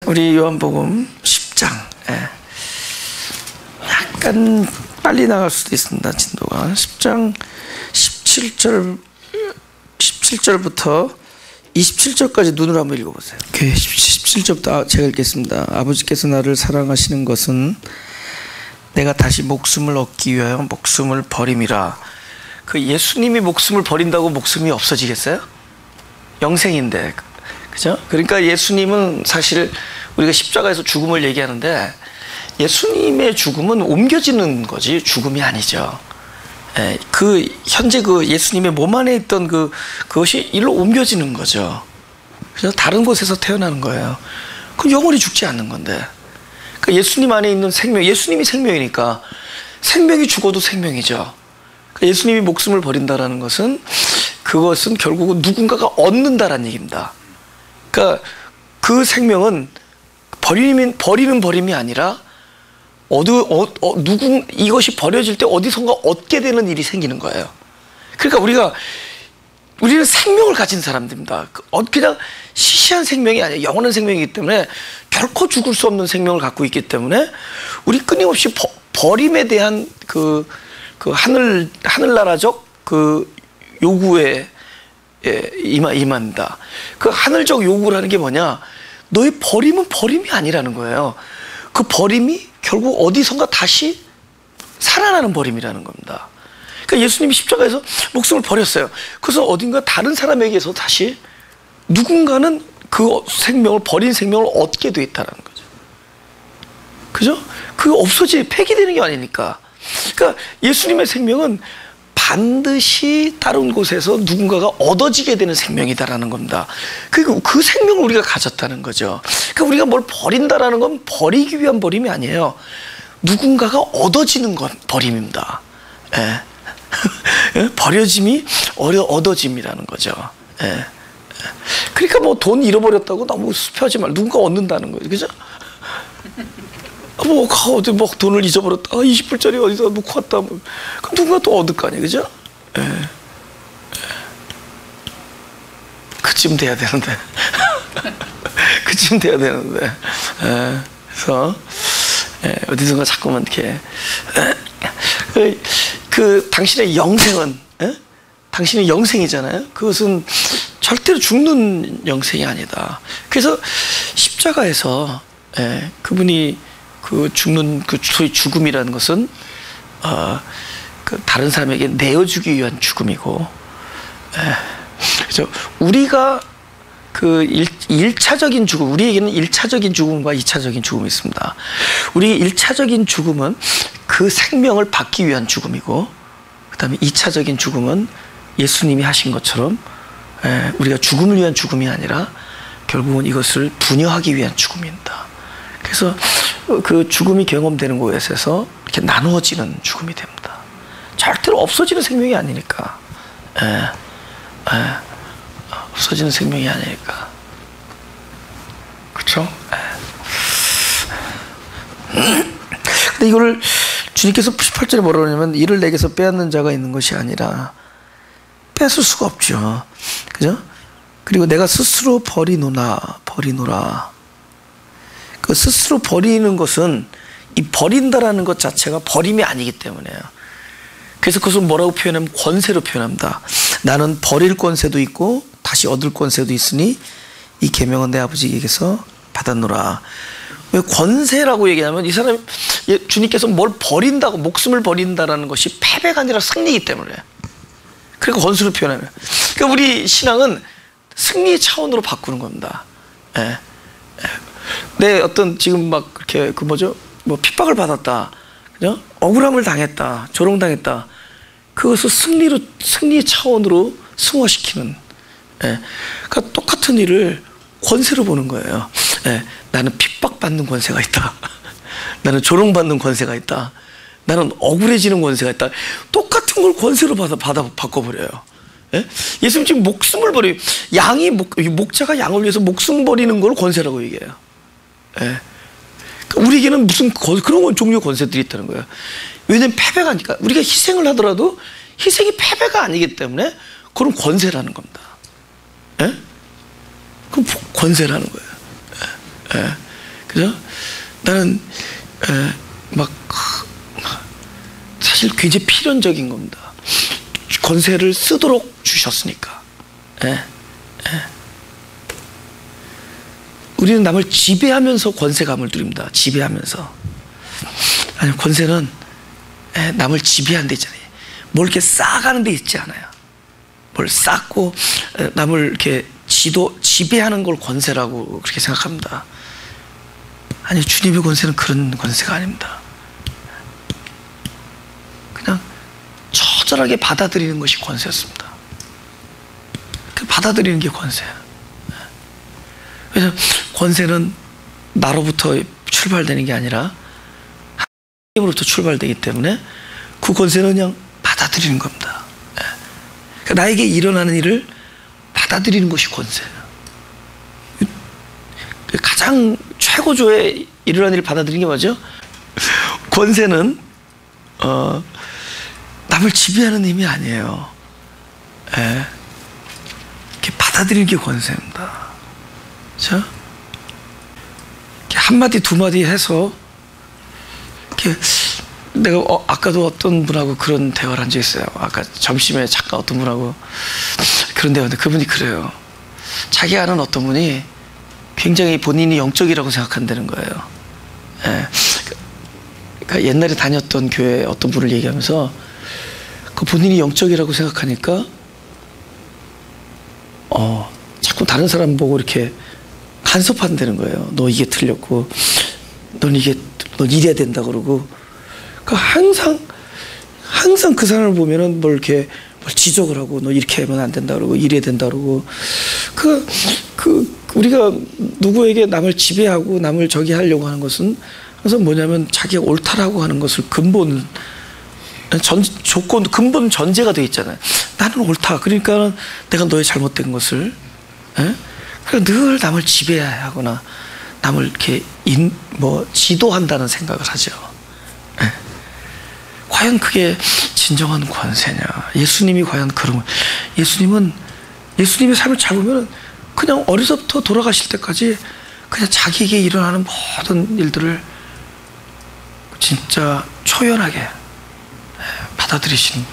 우리 요한복음 10장. 약간 빨리 나갈 수도 있습니다. 진도가 10장 17절부터 27절까지 눈으로 한번 읽어보세요. 17절부터 제가 읽겠습니다. 아버지께서 나를 사랑하시는 것은 내가 다시 목숨을 얻기 위하여 목숨을 버림이라. 그 예수님이 목숨을 버린다고 목숨이 없어지겠어요? 영생인데, 그죠? 그러니까 예수님은 사실 우리가 십자가에서 죽음을 얘기하는데 예수님의 죽음은 옮겨지는 거지 죽음이 아니죠. 그 현재 그 예수님의 몸 안에 있던 그것이 일로 옮겨지는 거죠. 그래서 다른 곳에서 태어나는 거예요. 그럼 영원히 죽지 않는 건데. 그러니까 예수님 안에 있는 생명, 예수님이 생명이니까 생명이 죽어도 생명이죠. 그러니까 예수님이 목숨을 버린다라는 것은 그것은 결국은 누군가가 얻는다라는 얘기입니다. 그러니까 그 생명은 버리는 버림이 아니라 이것이 버려질 때 어디선가 얻게 되는 일이 생기는 거예요. 그러니까 우리는 생명을 가진 사람들입니다. 그냥 시시한 생명이 아니에요. 영원한 생명이기 때문에 결코 죽을 수 없는 생명을 갖고 있기 때문에 우리 끊임없이 버림에 대한 그 하늘나라적 그 요구에 임합니다. 그 하늘적 요구라는 게 뭐냐? 너의 버림은 버림이 아니라는 거예요. 그 버림이 결국 어디선가 다시 살아나는 버림이라는 겁니다. 그러니까 예수님이 십자가에서 목숨을 버렸어요. 그래서 어딘가 다른 사람에게서 다시 누군가는 그 생명을, 버린 생명을 얻게 돼 있다는 거죠. 그죠? 그게 폐기되는 게 아니니까. 그러니까 예수님의 생명은 반드시 다른 곳에서 누군가가 얻어지게 되는 생명이다라는 겁니다. 그리고 그 생명을 우리가 가졌다는 거죠. 그러니까 우리가 뭘 버린다라는 건 버리기 위한 버림이 아니에요. 누군가가 얻어지는 건 버림입니다. 버려짐이 얻어짐이라는 거죠. 그러니까 뭐 돈 잃어버렸다고 너무 습하지 말고 누군가 얻는다는 거죠. 그죠? 어디 돈을 잊어버렸다. 20불짜리 어디서 놓고 왔다. 그럼 누군가 또 얻을 거 아니에요. 그죠? 그쯤 돼야 되는데. 그쯤 돼야 되는데. 그래서, 어디선가 자꾸만 이렇게. 당신의 영생은, 당신의 영생이잖아요. 그것은 절대로 죽는 영생이 아니다. 그래서 십자가에서, 그분이 죽는 소위 죽음이라는 것은 다른 사람에게 내어주기 위한 죽음이고, 그래서 우리가 일차적인 죽음, 우리에게는 1차적인 죽음과 2차적인 죽음이 있습니다. 우리의 1차적인 죽음은 그 생명을 받기 위한 죽음이고, 그 다음에 2차적인 죽음은 예수님이 하신 것처럼 우리가 죽음을 위한 죽음이 아니라 결국은 이것을 분여하기 위한 죽음입니다. 그래서 그 죽음이 경험되는 곳에서 이렇게 나누어지는 죽음이 됩니다. 절대로 없어지는 생명이 아니니까. 없어지는 생명이 아니니까. 그렇죠? 근데 이거를 주님께서 18절에 뭐라고 하냐면 이를 내게서 빼앗는 자가 있는 것이 아니라 뺏을 수가 없죠. 그죠? 그리고 내가 스스로 버리노라. 그 스스로 버리는 것은 이 버린다라는 것 자체가 버림이 아니기 때문에요. 그래서 그것을 뭐라고 표현하면 권세로 표현합니다. 나는 버릴 권세도 있고 다시 얻을 권세도 있으니 이 계명은 내 아버지에게서 받았노라. 왜 권세라고 얘기하면 이 사람 주님께서 뭘 버린다고 목숨을 버린다라는 것이 패배가 아니라 승리이기 때문에. 그러니까 권수로 표현하면. 그러니까 우리 신앙은 승리의 차원으로 바꾸는 겁니다. 내 어떤 지금 막 그렇게 핍박을 받았다, 그죠? 억울함을 당했다, 조롱당했다. 그것을 승리의 차원으로 승화시키는. 그러니까 똑같은 일을 권세로 보는 거예요. 나는 핍박받는 권세가 있다. 나는 조롱받는 권세가 있다. 나는 억울해지는 권세가 있다. 똑같은 걸 권세로 바꿔버려요. 예수님 지금 목숨을 버려요. 목자가 양을 위해서 목숨 버리는 걸 권세라고 얘기해요. 우리에게는 무슨 그런 종류의 권세들이 있다는 거예요. 왜냐하면 패배가 아니까. 우리가 희생을 하더라도 희생이 패배가 아니기 때문에 그건 권세라는 겁니다. 그럼 권세라는 거예요. 그죠? 나는 막 사실 굉장히 필연적인 겁니다. 권세를 쓰도록 주셨으니까. 우리는 남을 지배하면서 권세감을 누립니다. 지배하면서. 아니, 권세는 남을 지배하는 데 있잖아요. 뭘 이렇게 쌓아가는 데 있지 않아요. 뭘 쌓고 남을 이렇게 지배하는 걸 권세라고 그렇게 생각합니다. 아니, 주님의 권세는 그런 권세가 아닙니다. 그냥 처절하게 받아들이는 것이 권세였습니다. 그 받아들이는 게 권세예요. 그래서 권세는 나로부터 출발되는 게 아니라 하나님으로부터 출발되기 때문에 그 권세는 그냥 받아들이는 겁니다. 그러니까 나에게 일어나는 일을 받아들이는 것이 권세예요. 가장 최고조에 일어나는 일을 받아들이는 게 뭐죠? 권세는 남을 지배하는 힘이 아니에요. 이렇게 받아들이는 게 권세입니다. 그렇죠? 한마디 두마디 해서 이렇게 내가 아까도 어떤 분하고 그런 대화를 한 적이 있어요. 아까 점심에 잠깐 어떤 분하고 그런 대화인데 그분이 그래요. 자기 아는 어떤 분이 굉장히 본인이 영적이라고 생각한다는 거예요. 그러니까 옛날에 다녔던 교회 어떤 분을 얘기하면서 그 본인이 영적이라고 생각하니까 자꾸 다른 사람 보고 이렇게 간섭한다는 거예요. 너 이게 틀렸고 넌 이래야 된다 그러고 항상 그 사람을 보면은 뭘 지적을 하고 너 이렇게 하면 안 된다 그러고 이래야 된다 그러고 우리가 누구에게 남을 지배하고 남을 저기 하려고 하는 것은 그래서 뭐냐면 자기가 옳다라고 하는 것을 근본 전제가 되어 있잖아요. 나는 옳다. 그러니까 내가 너의 잘못된 것을 그러니까 늘 남을 지배하거나 남을 이렇게 지도한다는 생각을 하죠. 과연 그게 진정한 권세냐? 예수님이 과연 예수님의 삶을 잘 보면 그냥 어려서부터 돌아가실 때까지 그냥 자기에게 일어나는 모든 일들을 진짜 초연하게 받아들이시는.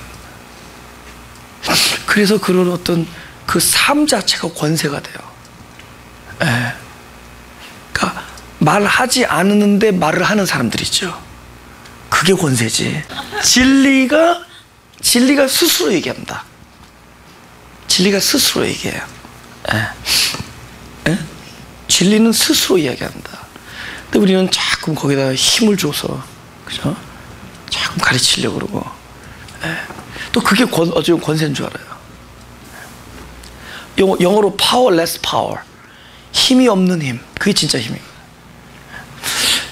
그래서 그런 어떤 그 삶 자체가 권세가 돼요. 그러니까 말하지 않는데 말을 하는 사람들 있죠. 그게 권세지. 진리가 스스로 얘기합니다. 진리가 스스로 얘기해요. 진리는 스스로 이야기합니다. 근데 우리는 자꾸 거기다 힘을 줘서, 그죠? 자꾸 가르치려고 그러고, 또 그게 어쩌면 권세인 줄 알아요. 영어로 powerless power. 힘이 없는 힘. 그게 진짜 힘이에요.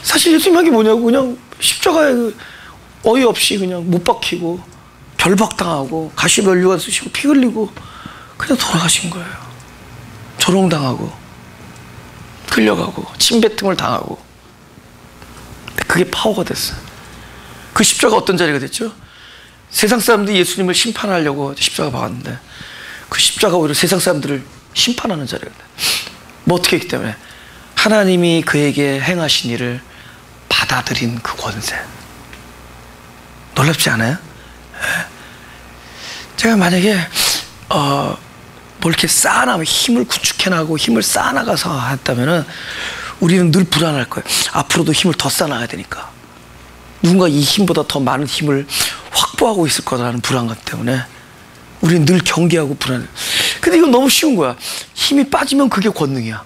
사실 예수님 한 게 뭐냐고, 그냥 십자가에 어이없이 그냥 못 박히고, 결박당하고, 가시면류관 쓰시고, 피 흘리고, 그냥 돌아가신 거예요. 조롱당하고, 끌려가고, 침뱉음을 당하고. 그게 파워가 됐어요. 그 십자가 어떤 자리가 됐죠? 세상 사람들이 예수님을 심판하려고 십자가 박았는데, 그 십자가 오히려 세상 사람들을 심판하는 자리가 돼요. 뭐 어떻게 했기 때문에? 하나님이 그에게 행하신 일을 받아들인 그 권세. 놀랍지 않아요? 제가 만약에 뭘 이렇게 쌓아나면 힘을 구축해나가고 힘을 쌓아나가서 했다면은 우리는 늘 불안할 거예요. 앞으로도 힘을 더 쌓아나가야 되니까. 누군가 이 힘보다 더 많은 힘을 확보하고 있을 거라는 불안감 때문에 우리는 늘 경계하고 불안해. 근데 이건 너무 쉬운 거야. 힘이 빠지면 그게 권능이야.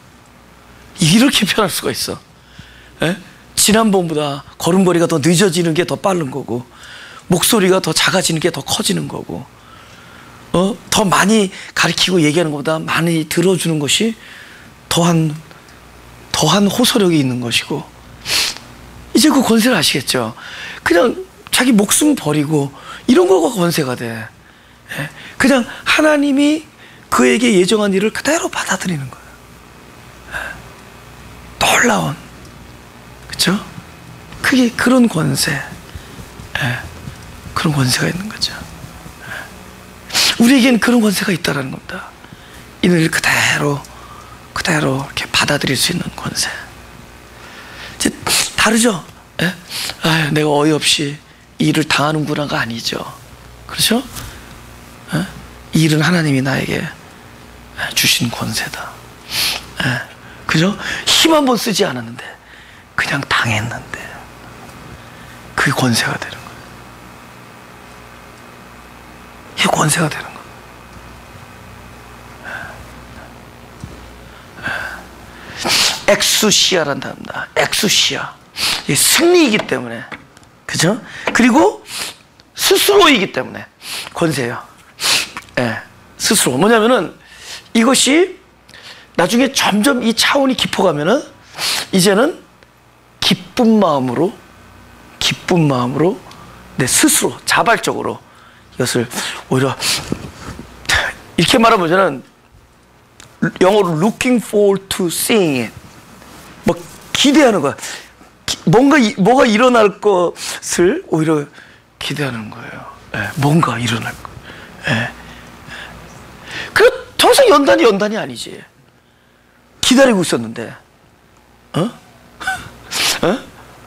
이렇게 표현할 수가 있어. 지난번보다 걸음걸이가 더 늦어지는 게 더 빠른 거고, 목소리가 더 작아지는 게 더 커지는 거고, 더 많이 가르치고 얘기하는 것보다 많이 들어주는 것이 더한 호소력이 있는 것이고. 이제 그 권세를 아시겠죠? 그냥 자기 목숨 버리고 이런 거가 권세가 돼. 그냥 하나님이 그에게 예정한 일을 그대로 받아들이는 거예요. 놀라운, 그렇죠? 그게 그런 권세, 그런 권세가 있는 거죠. 우리에겐 그런 권세가 있다라는 겁니다. 이는 그대로 이렇게 받아들일 수 있는 권세. 다르죠? 예? 아유, 내가 어이없이 이 일을 당하는구나가 아니죠. 그렇죠? 예? 이 일은 하나님이 나에게 주신 권세다. 예? 그죠? 힘 한 번 쓰지 않았는데 그냥 당했는데 그게 권세가 되는 거예요. 이게 권세가 되는 거예요. 엑수시아란 단어입니다. 엑수시아. 이게 승리이기 때문에, 그죠? 그리고 스스로이기 때문에 권세예요. 예, 스스로. 뭐냐면은 이것이 나중에 점점 이 차원이 깊어가면은 이제는 기쁜 마음으로 내 스스로 자발적으로 이것을 오히려 이렇게 말하면 영어로 looking forward to seeing it. 뭐 기대하는 거야. 뭐가 일어날 것을 오히려 기대하는 거예요. 예, 뭔가 일어날 거. 예. 그 더 이상 연단이 아니지. 기다리고 있었는데,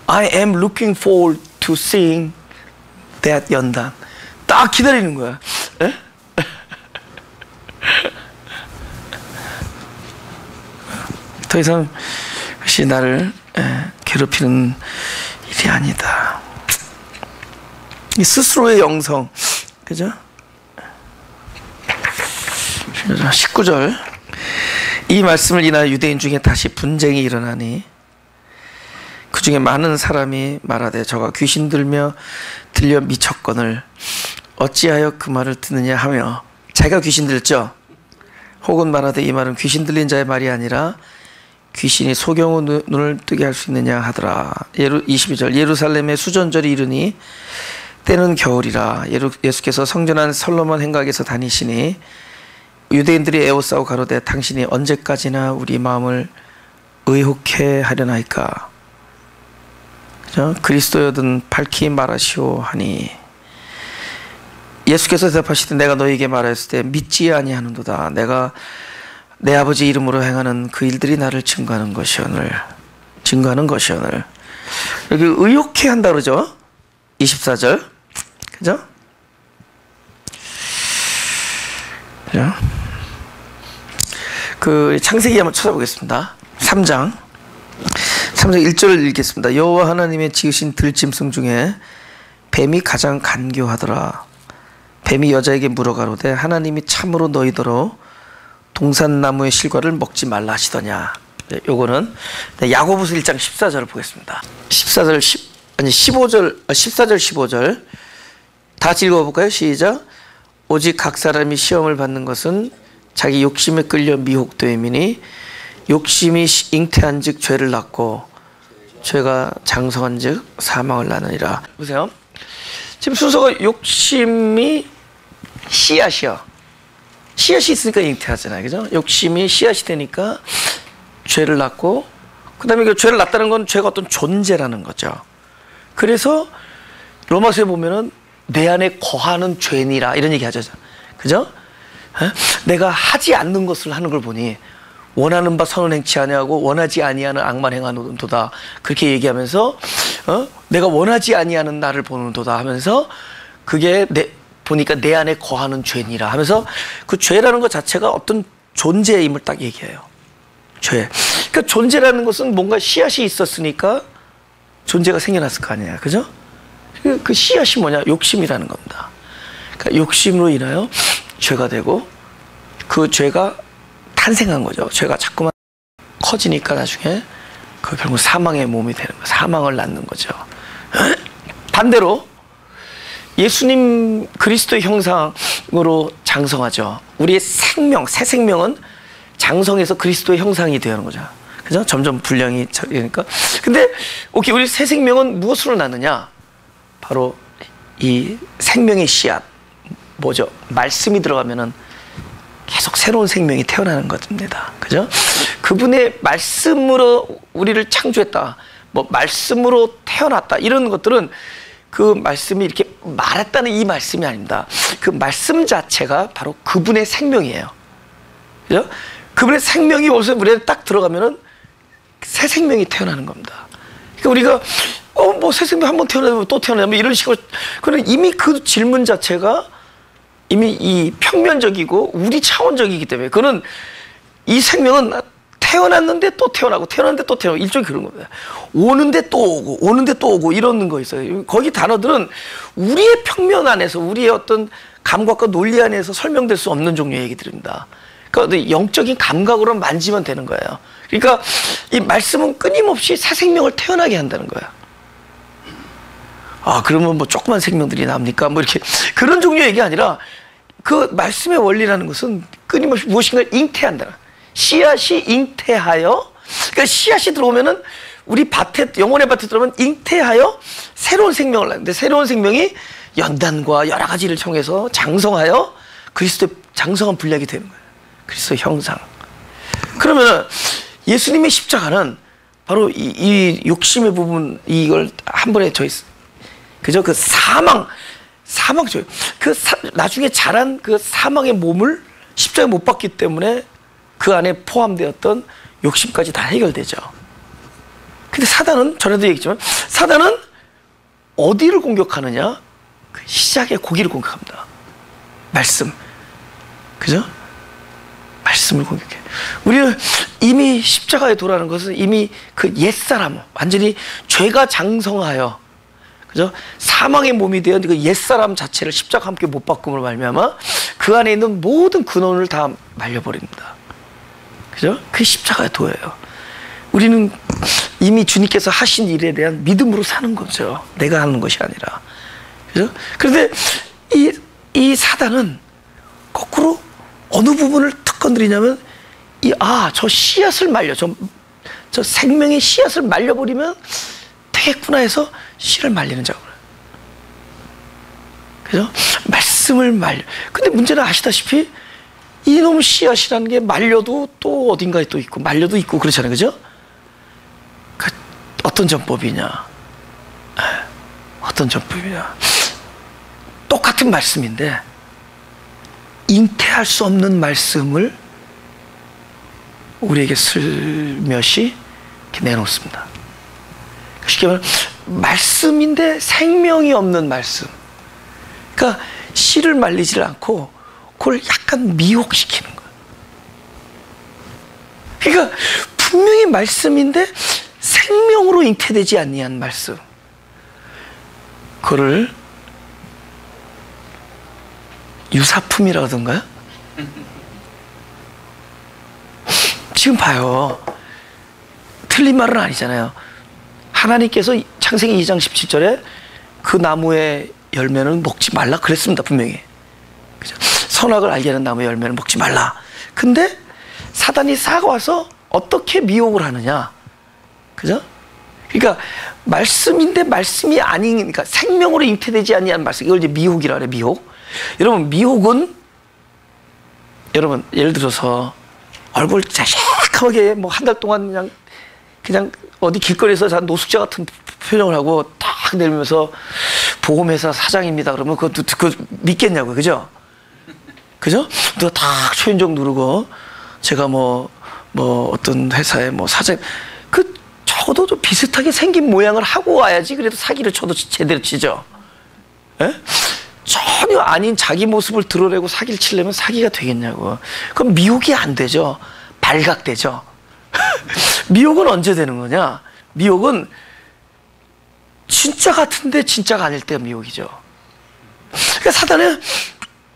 I am looking forward to seeing that 연단. 딱 기다리는 거야. 예? 더 이상 그것이 나를 괴롭히는 일이 아니다. 이 스스로의 영성, 그죠? 19절. 이 말씀을 인하여 유대인 중에 다시 분쟁이 일어나니 그 중에 많은 사람이 말하되 저가 귀신 들려 미쳤거늘 어찌하여 그 말을 듣느냐 하며, 자기가 귀신 들죠. 혹은 말하되 이 말은 귀신 들린 자의 말이 아니라 귀신이 소경의 눈을 뜨게 할 수 있느냐 하더라. 22절. 예루살렘의 수전절이 이르니 때는 겨울이라. 예수께서 성전한 솔로몬 행각에서 다니시니 유대인들이 에워싸고 가로되 당신이 언제까지나 우리 마음을 의혹해 하려나이까. 그리스도여든 밝히 말하시오 하니 예수께서 대답하시되 내가 너희에게 말하였을 때 믿지 아니하는도다. 내가 내 아버지 이름으로 행하는 그 일들이 나를 증거하는 것이오늘. 여기 의혹해 한다 그러죠. 24절. 그죠? 그 창세기 한번 찾아보겠습니다. 3장 1절을 읽겠습니다. 여호와 하나님의 지으신 들짐승 중에 뱀이 가장 간교하더라. 뱀이 여자에게 물어가로되 하나님이 참으로 너희더러 동산나무의 실과를 먹지 말라 하시더냐. 네, 요거는 야고보서 1장 14절을 보겠습니다. 14절 15절 다 같이 읽어볼까요? 시작. 오직 각 사람이 시험을 받는 것은 자기 욕심에 끌려 미혹됨이니 욕심이 잉태한 즉 죄를 낳고 죄가 장성한 즉 사망을 낳느니라. 보세요. 지금 순서가 욕심이 씨앗이요. 씨앗이 있으니까 잉태하잖아요. 그죠? 욕심이 씨앗이 되니까 죄를 낳고, 그 다음에 그 죄를 낳다는 건 죄가 어떤 존재라는 거죠. 그래서 로마서에 보면은 내 안에 거하는 죄니라 이런 얘기 하죠. 그죠? 내가 하지 않는 것을 하는 걸 보니 원하는 바 선을 행치 아니하고 원하지 아니하는 악만 행하는도다. 그렇게 얘기하면서 내가 원하지 아니하는 나를 보는도다 하면서 그게 보니까 내 안에 거하는 죄니라 하면서 그 죄라는 것 자체가 어떤 존재임을 딱 얘기해요. 죄. 그러니까 존재라는 것은 뭔가 씨앗이 있었으니까 존재가 생겨났을 거 아니에요. 그죠? 그 씨앗이 뭐냐? 욕심이라는 겁니다. 그러니까 욕심으로 인하여 죄가 되고 그 죄가 탄생한 거죠. 죄가 자꾸만 커지니까 나중에 그 결국 사망의 몸이 되는 거예요. 사망을 낳는 거죠. 반대로 예수님 그리스도의 형상으로 장성하죠. 우리의 생명, 새 생명은 장성해서 그리스도의 형상이 되는 거죠. 그죠? 점점 분량이 그러니까. 근데 오케이, 우리 새 생명은 무엇으로 낳느냐? 바로 이 생명의 씨앗, 뭐죠? 말씀이 들어가면은 계속 새로운 생명이 태어나는 겁니다. 그죠? 그분의 말씀으로 우리를 창조했다. 뭐 말씀으로 태어났다. 이런 것들은 그 말씀이 이렇게 말했다는 이 말씀이 아닙니다. 그 말씀 자체가 바로 그분의 생명이에요. 그죠? 그분의 생명이 어디서 우리한테 딱 들어가면은 새 생명이 태어나는 겁니다. 그러니까 우리가 뭐 새 생명 한 번 태어나면 또 태어나면 이런 식으로, 그는 이미 그 질문 자체가 이미 이 평면적이고 우리 차원적이기 때문에, 그는 이 생명은 태어났는데 또 태어나고 태어났는데 또 태어나고 일종의 그런 겁니다. 오는데 또 오고 오는데 또 오고 이러는 거 있어요. 거기 단어들은 우리의 평면 안에서, 우리의 어떤 감각과 논리 안에서 설명될 수 없는 종류의 얘기들입니다. 그러니까 영적인 감각으로 만지면 되는 거예요. 그러니까 이 말씀은 끊임없이 새 생명을 태어나게 한다는 거예요. 아, 그러면 뭐 조그만 생명들이 납니까? 뭐 이렇게 그런 종류의 얘기가 아니라, 그 말씀의 원리라는 것은 끊임없이 무엇인가를 잉태한다. 씨앗이 잉태하여, 그러니까 씨앗이 들어오면은 우리 밭에, 영혼의 밭에 들어오면 잉태하여 새로운 생명을 낳는데, 새로운 생명이 연단과 여러 가지를 통해서 장성하여 그리스도의 장성한 분량이 되는 거예요. 그리스도의 형상. 그러면 예수님의 십자가는 바로 이 욕심의 부분, 이걸 한 번에 그저 그 사망, 나중에 자란 그 사망의 몸을 십자가에 못 박기 때문에 그 안에 포함되었던 욕심까지 다 해결되죠. 근데 사단은, 전에도 얘기했지만, 사단은 어디를 공격하느냐? 그 시작의 고기를 공격합니다. 말씀. 그죠? 말씀을 공격해. 우리는 이미 십자가에 도라는 것은 이미 그 옛사람, 완전히 죄가 장성하여, 그죠? 사망의 몸이 되어 그 옛사람 자체를 십자가 함께 못 박음으로 말미암아 그 안에 있는 모든 근원을 다 말려버립니다. 그죠? 그게 십자가의 도예요. 우리는 이미 주님께서 하신 일에 대한 믿음으로 사는 거죠. 내가 하는 것이 아니라. 그죠? 그런데 이 사단은 거꾸로 어느 부분을 툭 건드리냐면, 저 씨앗을 말려, 저 생명의 씨앗을 말려버리면 되겠구나 해서 씨를 말리는 작업을. 그죠? 말씀을 말려. 근데 문제는 아시다시피 이놈 씨앗이라는 게 말려도 또 어딘가에 또 있고, 말려도 있고 그렇잖아요. 그죠? 그 어떤 전법이냐? 어떤 전법이냐? 똑같은 말씀인데 잉태할 수 없는 말씀을 우리에게 슬며시 이렇게 내놓습니다. 쉽게 말하면 말씀인데 생명이 없는 말씀. 그러니까 씨를 말리질 않고 그걸 약간 미혹시키는 거예요. 그러니까 분명히 말씀인데 생명으로 잉태되지 아니한 말씀. 그거를 유사품이라고 하던가요? 지금 봐요. 틀린 말은 아니잖아요. 하나님께서 창세기 2장 17절에 그 나무의 열매는 먹지 말라 그랬습니다. 분명히. 그죠? 선악을 알게 하는 나무의 열매는 먹지 말라. 근데 사단이 싹 와서 어떻게 미혹을 하느냐. 그죠? 그러니까 말씀인데 말씀이 아닌, 그러니까 생명으로 잉태되지 아니한 말씀. 이걸 이제 미혹이라 그래. 미혹. 여러분, 미혹은, 여러분 예를 들어서 얼굴 자식하게 뭐 한 달 동안 그냥 어디 길거리에서 노숙자 같은 표정을 하고 딱 내밀면서 보험회사 사장입니다. 그러면 그거 믿겠냐고요. 그죠? 그죠? 누가 딱 초인종 누르고 제가 뭐 어떤 회사의 뭐 사장, 적어도 좀 비슷하게 생긴 모양을 하고 와야지 그래도 사기를 쳐도 제대로 치죠. 예? 전혀 아닌 자기 모습을 드러내고 사기를 치려면 사기가 되겠냐고. 그럼 미혹이 안 되죠. 발각되죠. 미혹은 언제 되는 거냐? 미혹은 진짜 같은데 진짜가 아닐 때가 미혹이죠. 그러니까 사단은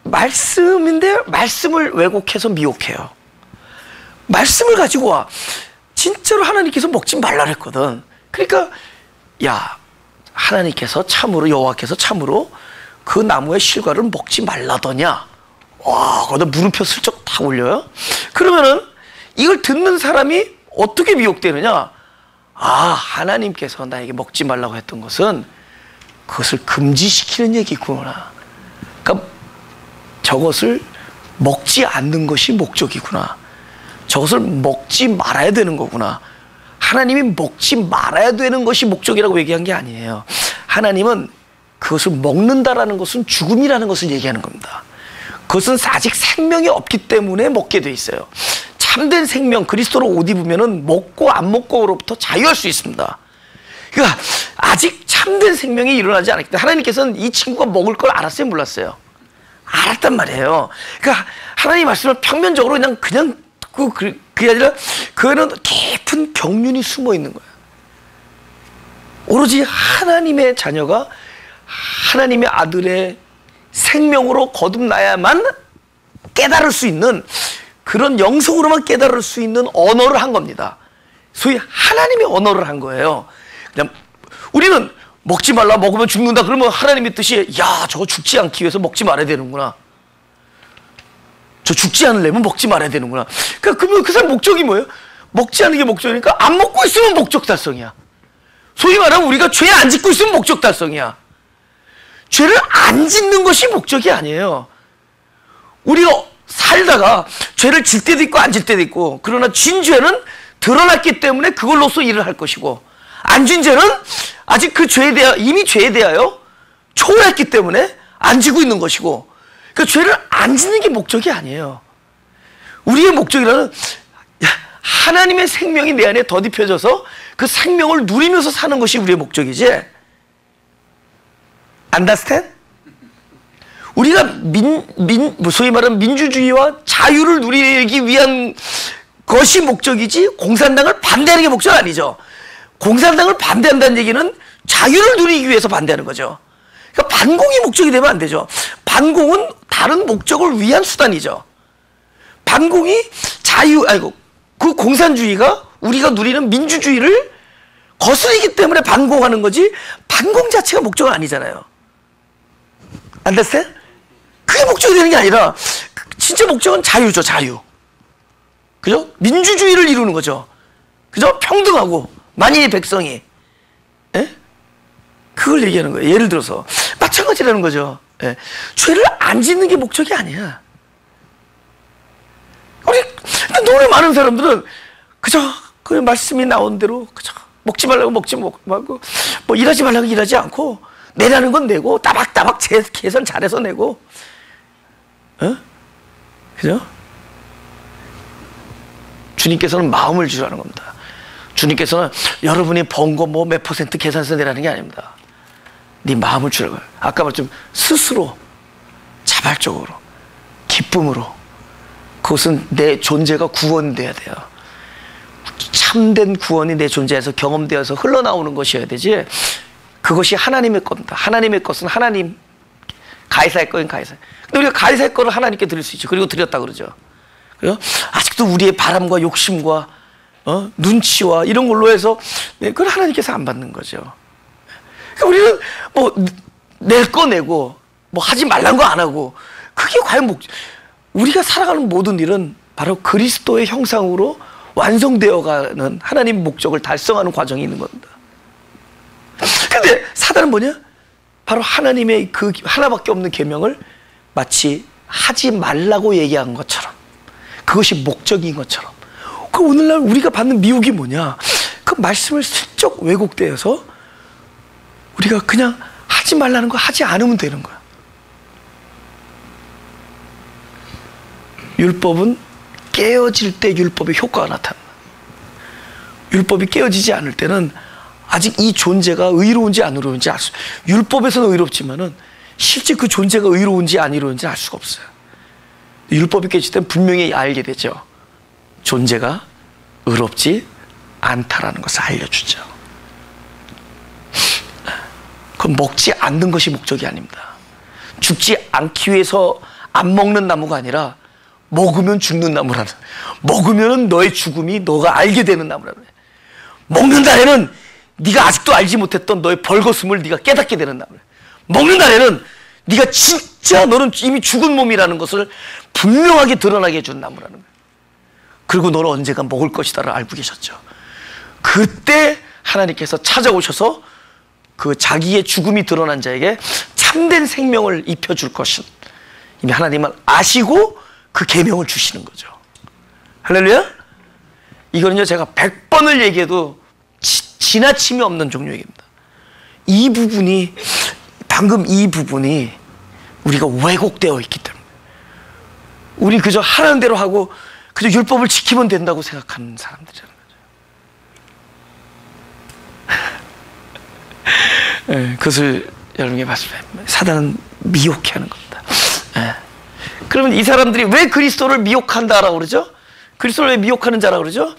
말씀인데 말씀을 왜곡해서 미혹해요. 말씀을 가지고 와. 진짜로 하나님께서 먹지 말라 그랬거든. 그러니까 야, 하나님께서 참으로, 여호와께서 참으로 그 나무의 실과를 먹지 말라더냐. 와, 거기다 물음표 슬쩍 다 올려요. 그러면은 이걸 듣는 사람이 어떻게 미혹되느냐? 하나님께서 나에게 먹지 말라고 했던 것은 그것을 금지시키는 얘기구나. 그러니까 저것을 먹지 않는 것이 목적이구나. 저것을 먹지 말아야 되는 거구나. 하나님이 먹지 말아야 되는 것이 목적이라고 얘기한 게 아니에요. 하나님은 그것을 먹는다라는 것은 죽음이라는 것을 얘기하는 겁니다. 그것은 아직 생명이 없기 때문에 먹게 돼 있어요. 참된 생명, 그리스도로 옷 입으면은 먹고 안 먹고로부터 자유할 수 있습니다. 그러니까 아직 참된 생명이 일어나지 않았기 때문에 하나님께서는 이 친구가 먹을 걸 알았어요, 몰랐어요? 알았단 말이에요. 그러니까 하나님 말씀을 평면적으로 그냥 듣고 그게 아니라 그거는 깊은 경륜이 숨어 있는 거예요. 오로지 하나님의 자녀가 하나님의 아들의 생명으로 거듭나야만 깨달을 수 있는, 그런 영성으로만 깨달을 수 있는 언어를 한 겁니다. 소위 하나님의 언어를 한 거예요. 그냥 우리는 먹지 말라, 먹으면 죽는다 그러면 하나님의 뜻이 야 저거 죽지 않기 위해서 먹지 말아야 되는구나, 저 죽지 않으려면 먹지 말아야 되는구나. 그러면 그 사람 목적이 뭐예요? 먹지 않는 게 목적이니까 안 먹고 있으면 목적 달성이야. 소위 말하면 우리가 죄 안 짓고 있으면 목적 달성이야. 죄를 안 짓는 것이 목적이 아니에요. 우리가 살다가 죄를 질 때도 있고 안 질 때도 있고, 그러나 진 죄는 드러났기 때문에 그걸로써 일을 할 것이고, 안 진 죄는 아직 그 죄에 대하여, 이미 죄에 대하여 초월했기 때문에 안 지고 있는 것이고, 그러니까 죄를 안 짓는 게 목적이 아니에요. 우리의 목적이라는 하나님의 생명이 내 안에 더딥혀져서 그 생명을 누리면서 사는 것이 우리의 목적이지. Understand? 우리가 소위 말하는 민주주의와 자유를 누리기 위한 것이 목적이지 공산당을 반대하는 게 목적 아니죠. 공산당을 반대한다는 얘기는 자유를 누리기 위해서 반대하는 거죠. 그러니까 반공이 목적이 되면 안 되죠. 반공은 다른 목적을 위한 수단이죠. 반공이 그 공산주의가 우리가 누리는 민주주의를 거스르기 때문에 반공하는 거지, 반공 자체가 목적은 아니잖아요. Understand? 그게 목적이 되는 게 아니라 진짜 목적은 자유죠, 자유. 그죠? 민주주의를 이루는 거죠. 그죠? 평등하고 만인의 백성이. 예? 그걸 얘기하는 거예요. 예를 들어서 마찬가지라는 거죠. 예. 죄를 안 짓는 게 목적이 아니야. 너무 많은 사람들은 그저 그 말씀이 나온 대로 그저 먹지 말라고 먹지 말고, 뭐 일하지 말라고 일하지 않고, 내라는 건 내고 따박따박 계산 잘해서 내고, 그죠? 주님께서는 마음을 주라는 겁니다. 주님께서는 여러분이 번 거 뭐 몇 퍼센트 계산해서 내라는 게 아닙니다. 네 마음을 주라고. 아까 말했지만 스스로 자발적으로 기쁨으로, 그것은 내 존재가 구원돼야 돼요. 참된 구원이 내 존재에서 경험되어서 흘러나오는 것이어야 되지, 그것이 하나님의 겁니다. 하나님의 것은 하나님, 가이사의 거인 가이사. 근데 우리가 가이사의 거를 하나님께 드릴 수 있죠. 그리고 드렸다 그러죠. 그죠? 아직도 우리의 바람과 욕심과 눈치와 이런 걸로 해서 그걸 하나님께서 안 받는 거죠. 그러니까 우리는 뭐 낼 거 내고 뭐 하지 말란 거 안 하고, 그게 과연 우리가 살아가는 모든 일은 바로 그리스도의 형상으로 완성되어가는 하나님 목적을 달성하는 과정이 있는 겁니다. 근데 사단은 뭐냐? 바로 하나님의 그 하나밖에 없는 계명을 마치 하지 말라고 얘기한 것처럼, 그것이 목적인 것처럼. 그 오늘날 우리가 받는 미혹이 뭐냐? 그 말씀을 슬쩍 왜곡되어서 우리가 그냥 하지 말라는 거 하지 않으면 되는 거야. 율법은 깨어질 때 율법의 효과가 나타난다. 율법이 깨어지지 않을 때는 아직 이 존재가 의로운지 안 의로운지 알 수, 율법에서는 의롭지만은 실제 그 존재가 의로운지 안 의로운지 알 수가 없어요. 율법이 깨질 때는 분명히 알게 되죠. 존재가 의롭지 않다라는 것을 알려주죠. 그건 먹지 않는 것이 목적이 아닙니다. 죽지 않기 위해서 안 먹는 나무가 아니라 먹으면 죽는 나무라는, 먹으면 너의 죽음이 너가 알게 되는 나무라는, 먹는 날에는 네가 아직도 알지 못했던 너의 벌거숨을 네가 깨닫게 되는 나무라는, 먹는 날에는 네가 진짜 너는 이미 죽은 몸이라는 것을 분명하게 드러나게 해준 나무라는 거예요. 그리고 너는 언젠가 먹을 것이다를 알고 계셨죠. 그때 하나님께서 찾아오셔서 그 자기의 죽음이 드러난 자에게 참된 생명을 입혀줄 것은 이미 하나님은 아시고 그 계명을 주시는 거죠. 할렐루야? 이거는요, 제가 100번을 얘기해도 지나침이 없는 종류 얘기입니다. 이 부분이, 방금 이 부분이 우리가 왜곡되어 있기 때문에, 우리 그저 하라는 대로 하고 그저 율법을 지키면 된다고 생각하는 사람들이라는 거죠. 예, 그것을 여러분에게 말씀해요. 사단은 미혹해 하는 겁니다. 예. 그러면 이 사람들이 왜 그리스도를 미혹한다라고 그러죠? 그리스도를 왜 미혹하는 자라고 그러죠?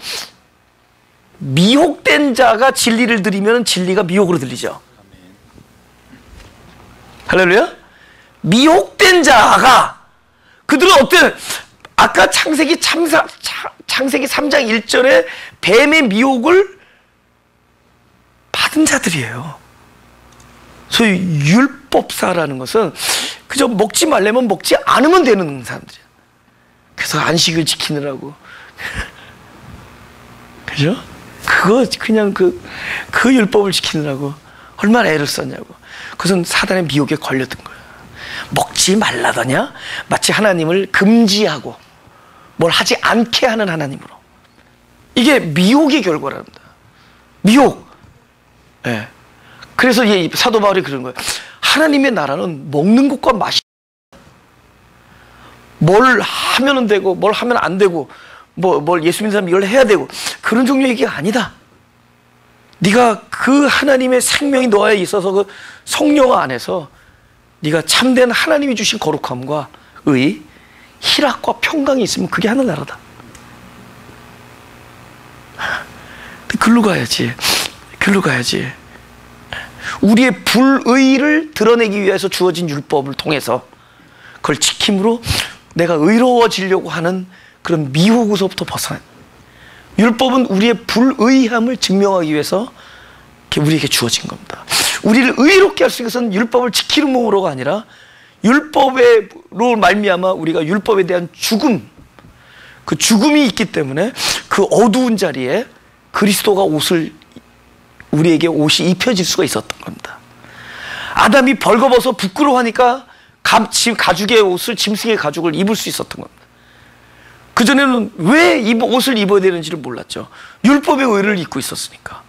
미혹된 자가 진리를 들으면 진리가 미혹으로 들리죠. 할렐루야? 미혹된 자가, 그들은 어때? 아까 창세기 3장 1절에 뱀의 미혹을 받은 자들이에요. 소위 율법사라는 것은 그저 먹지 말려면 먹지 않으면 되는 사람들이에요. 그래서 안식을 지키느라고. 그죠? 그거 그냥 그 율법을 지키느라고 얼마나 애를 썼냐고. 그것은 사단의 미혹에 걸렸던 거예요. 먹지 말라더냐? 마치 하나님을 금지하고 뭘 하지 않게 하는 하나님으로. 이게 미혹의 결과랍니다. 미혹. 예. 그래서 사도 바울이 그런 거예요. 하나님의 나라는 먹는 것과 마시, 뭘 하면은 되고 뭘 하면 안 되고 뭘 예수 믿는 사람이 이걸 해야 되고 그런 종류의 얘기가 아니다. 네가 그 하나님의 생명이 너에 있어서 그 성령 안에서 네가 참된 하나님이 주신 거룩함과 의, 희락과 평강이 있으면 그게 하늘나라다. 글로 가야지. 글로 가야지. 우리의 불의를 드러내기 위해서 주어진 율법을 통해서 그걸 지킴으로 내가 의로워지려고 하는 그런 미혹에서부터 벗어난, 율법은 우리의 불의함을 증명하기 위해서 우리에게 주어진 겁니다. 우리를 의롭게 할 수 있는 것은 율법을 지키는 몸으로가 아니라 율법으로 말미암아 우리가 율법에 대한 죽음, 그 죽음이 있기 때문에 그 어두운 자리에 그리스도가 우리에게 옷이 입혀질 수가 있었던 겁니다. 아담이 벌거벗어 부끄러워하니까 가죽의 옷을, 짐승의 가죽을 입을 수 있었던 겁니다. 그전에는 왜 옷을 입어야 되는지를 몰랐죠. 율법의 의를 입고 있었으니까.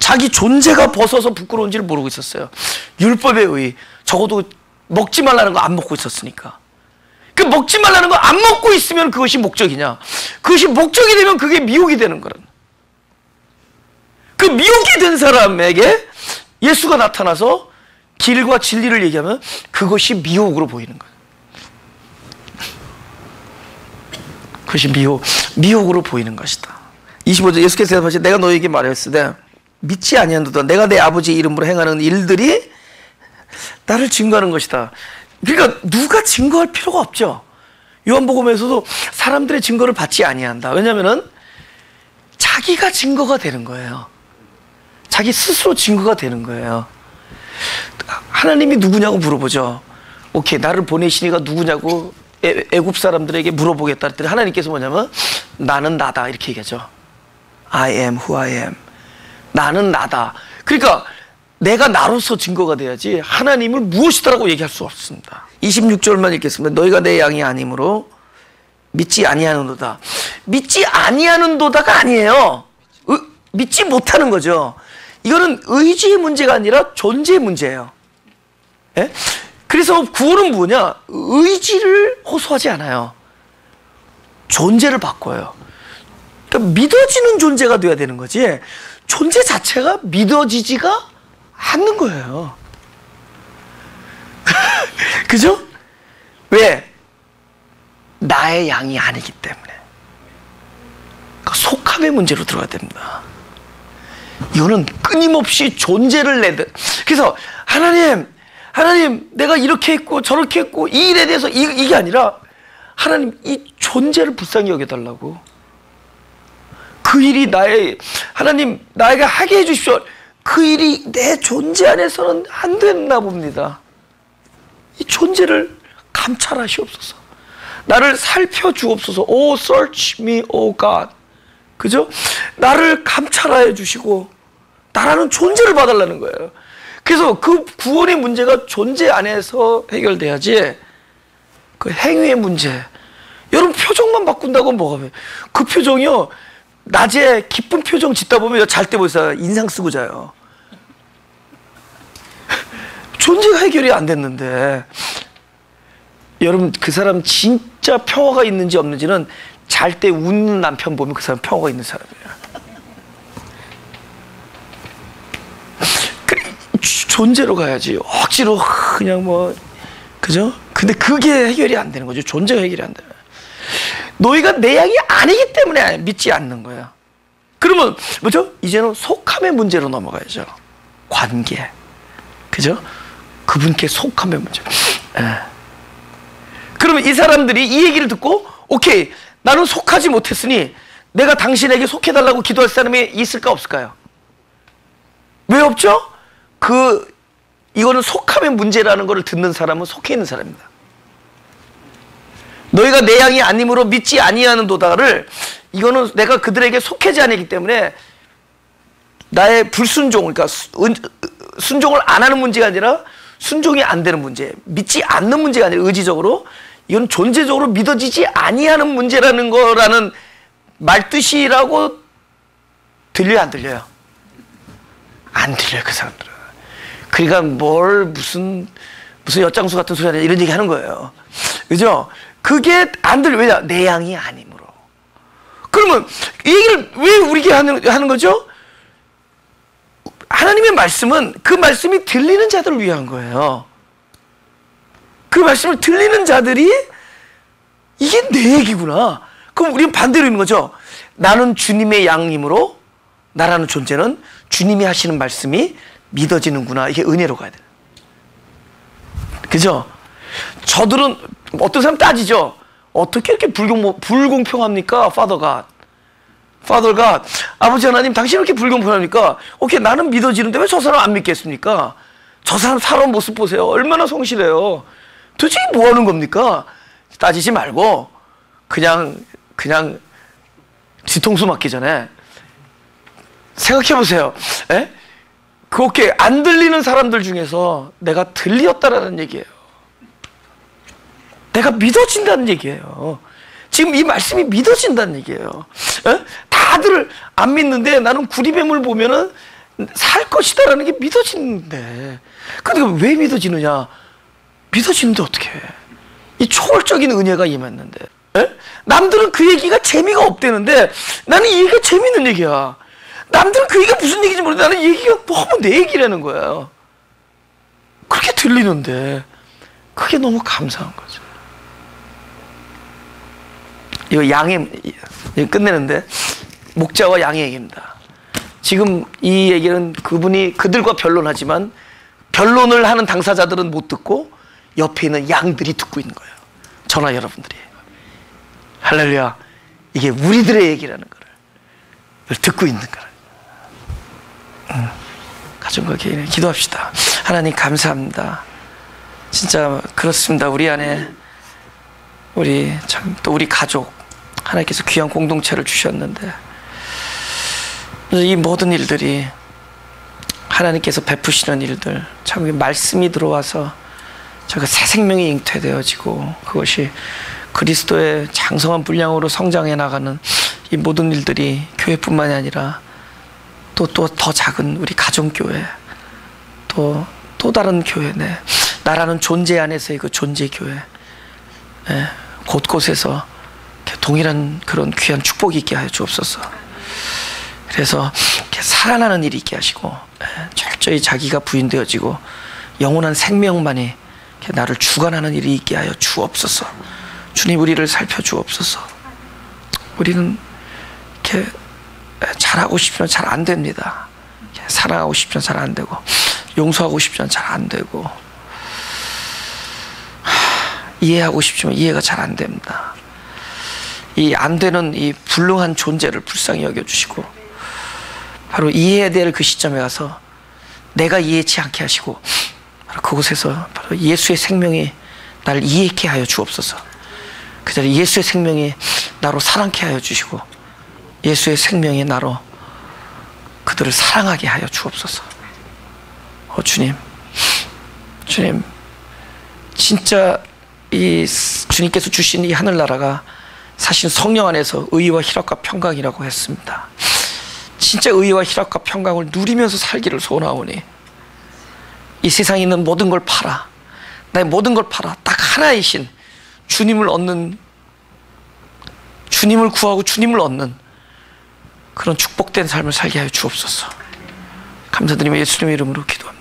자기 존재가 벗어서 부끄러운지를 모르고 있었어요. 율법의 의, 적어도 먹지 말라는 거 안 먹고 있었으니까. 그 먹지 말라는 거 안 먹고 있으면 그것이 목적이냐? 그것이 목적이 되면 그게 미혹이 되는 거란. 그 미혹이 된 사람에게 예수가 나타나서 길과 진리를 얘기하면 그것이 미혹으로 보이는 거예요. 그것이 미혹으로 보이는 것이다. 25절 예수께서 대답하시되 내가 너에게 말하였으되 믿지 아니한도다. 내가 내 아버지의 이름으로 행하는 일들이 나를 증거하는 것이다. 그러니까 누가 증거할 필요가 없죠. 요한복음에서도 사람들의 증거를 받지 아니한다. 왜냐하면 자기가 증거가 되는 거예요. 자기 스스로 증거가 되는 거예요. 하나님이 누구냐고 물어보죠. 오케이, 나를 보내시니가 누구냐고 애굽 사람들에게 물어보겠다 했더니 하나님께서 뭐냐면 나는 나다 이렇게 얘기하죠. I am who I am. 나는 나다. 그러니까 내가 나로서 증거가 돼야지 하나님을 무엇이다라고 얘기할 수 없습니다. 26절만 읽겠습니다. 너희가 내 양이 아니므로 믿지 아니하는도다. 믿지 아니하는도다가 아니에요. 믿지 못하는 거죠. 이거는 의지의 문제가 아니라 존재의 문제예요. 예? 그래서 구원은 뭐냐? 의지를 호소하지 않아요. 존재를 바꿔요. 그러니까 믿어지는 존재가 돼야 되는 거지 존재 자체가 믿어지지가 않는 거예요. 그죠? 왜? 나의 양이 아니기 때문에. 그러니까 속함의 문제로 들어가야 됩니다. 이거는 끊임없이 존재를 그래서 하나님 내가 이렇게 했고 저렇게 했고 이 일에 대해서 이게 아니라 하나님 이 존재를 불쌍히 여겨달라고. 그 일이 하나님 나에게 하게 해주십시오. 그 일이 내 존재 안에서는 안 됐나 봅니다. 이 존재를 감찰하시옵소서. 나를 살펴주옵소서. Oh, search me, oh God. 그죠? 나를 감찰하여 주시고 나라는 존재를 봐달라는 거예요. 그래서 그 구원의 문제가 존재 안에서 해결돼야지 그 행위의 문제. 여러분 표정만 바꾼다고 뭐가 돼? 그 표정이요. 낮에 기쁜 표정 짓다 보면 잘 때 보세요. 인상 쓰고 자요. 존재가 해결이 안 됐는데 여러분 그 사람 진짜 평화가 있는지 없는지는 잘 때 웃는 남편 보면 그 사람 평화가 있는 사람이에요. 존재로 가야지. 억지로 그냥 뭐, 그죠? 근데 그게 해결이 안 되는 거죠. 존재가 해결이 안 되는 거예요. 너희가 내 양이 아니기 때문에 믿지 않는 거야. 그러면 뭐죠? 이제는 속함의 문제로 넘어가야죠. 관계, 그죠? 그분께 속함의 문제. 그러면 이 사람들이 이 얘기를 듣고, 오케이, 나는 속하지 못했으니 내가 당신에게 속해달라고 기도할 사람이 있을까 없을까요? 왜 없죠? 이거는 속함의 문제라는 것을 듣는 사람은 속해 있는 사람입니다. 너희가 내 양이 아님으로 믿지 아니하는 도다를, 이거는 내가 그들에게 속하지 아니기 때문에 나의 불순종, 그러니까 순종을 안 하는 문제가 아니라 순종이 안 되는 문제, 믿지 않는 문제가 아니라 의지적으로, 이건 존재적으로 믿어지지 아니하는 문제라는 거라는 말뜻이라고 들려요, 안 들려요? 안 들려요, 그 사람들은. 그러니까 무슨 엿장수 같은 소리 하냐 이런 얘기 하는 거예요. 그죠? 그게 안 들려. 왜냐? 내 양이 아니므로. 그러면 이 얘기를 왜 우리에게 하는 거죠? 하나님의 말씀은 그 말씀이 들리는 자들을 위한 거예요. 그 말씀을 들리는 자들이 이게 내 얘기구나. 그럼 우리는 반대로 있는 거죠. 나는 주님의 양이므로 나라는 존재는 주님이 하시는 말씀이 믿어지는구나. 이게 은혜로 가야 돼요. 그죠? 저들은 어떤 사람 따지죠. 어떻게 이렇게 불공평합니까? Father God, 아버지 하나님, 당신 이렇게 불공평합니까? 오케이, 나는 믿어지는데 왜 저 사람 안 믿겠습니까? 저 사람 살아온 모습 보세요. 얼마나 성실해요. 도대체 뭐 하는 겁니까? 따지지 말고 그냥 뒤통수 맞기 전에 생각해 보세요. 그렇게 안 들리는 사람들 중에서 내가 들렸다라는 얘기예요. 내가 믿어진다는 얘기예요. 지금 이 말씀이 믿어진다는 얘기예요. 다들 안 믿는데 나는 구리뱀을 보면은 살 것이다라는 게 믿어지는데, 근데 왜 믿어지느냐? 믿어지는데 어떻게 해? 이 초월적인 은혜가 임했는데, 남들은 그 얘기가 재미가 없대는데 나는 이 얘기가 재밌는 얘기야. 남들은 그 얘기가 무슨 얘기인지 모르는데 나는 이 얘기가 너무 내 얘기라는 거예요. 그렇게 들리는데 그게 너무 감사한 거죠. 이거 끝내는데, 목자와 양의 얘기입니다. 지금 이 얘기는 그들과 변론하지만 변론을 하는 당사자들은 못 듣고 옆에 있는 양들이 듣고 있는 거예요. 저나 여러분들이. 할렐루야. 이게 우리들의 얘기라는 거를 듣고 있는 거예요. 가정과 개인에 기도합시다. 하나님 감사합니다. 진짜 그렇습니다. 우리 안에 또 우리 가족, 하나님께서 귀한 공동체를 주셨는데 이 모든 일들이 하나님께서 베푸시는 일들, 참 말씀이 들어와서 저가 새 생명이 잉태되어지고 그것이 그리스도의 장성한 분량으로 성장해 나가는 이 모든 일들이 교회뿐만이 아니라 또 더 작은 우리 가정교회, 또 다른 교회, 나라는 존재 안에서의 그 존재 교회, 곳곳에서 동일한 그런 귀한 축복이 있게 하여 주옵소서. 그래서 이렇게 살아나는 일이 있게 하시고, 철저히 자기가 부인되어지고 영원한 생명만이 나를 주관하는 일이 있게 하여 주옵소서. 주님, 우리를 살펴주옵소서. 우리는 이렇게 잘하고 싶지만 잘 안 됩니다. 사랑하고 싶지만 잘 안 되고, 용서하고 싶지만 잘 안 되고, 이해하고 싶지만 이해가 잘 안 됩니다. 이 안 되는 이 불능한 존재를 불쌍히 여겨주시고, 바로 이해해야 될 그 시점에 가서 내가 이해치 않게 하시고, 바로 그곳에서 바로 예수의 생명이 나를 이해케 하여 주옵소서. 그 자리에 예수의 생명이 나로 사랑케 하여 주시고, 예수의 생명이 나로 그들을 사랑하게 하여 주옵소서. 주님, 진짜 이 주님께서 주신 이 하늘나라가 사실 성령 안에서 의와 희락과 평강이라고 했습니다. 진짜 의와 희락과 평강을 누리면서 살기를 소원하오니 이 세상에 있는 모든 걸 팔아, 나의 모든 걸 팔아 딱 하나이신 주님을 얻는, 주님을 구하고 주님을 얻는 그런 축복된 삶을 살게 하여 주옵소서. 감사드리며 예수님의 이름으로 기도합니다.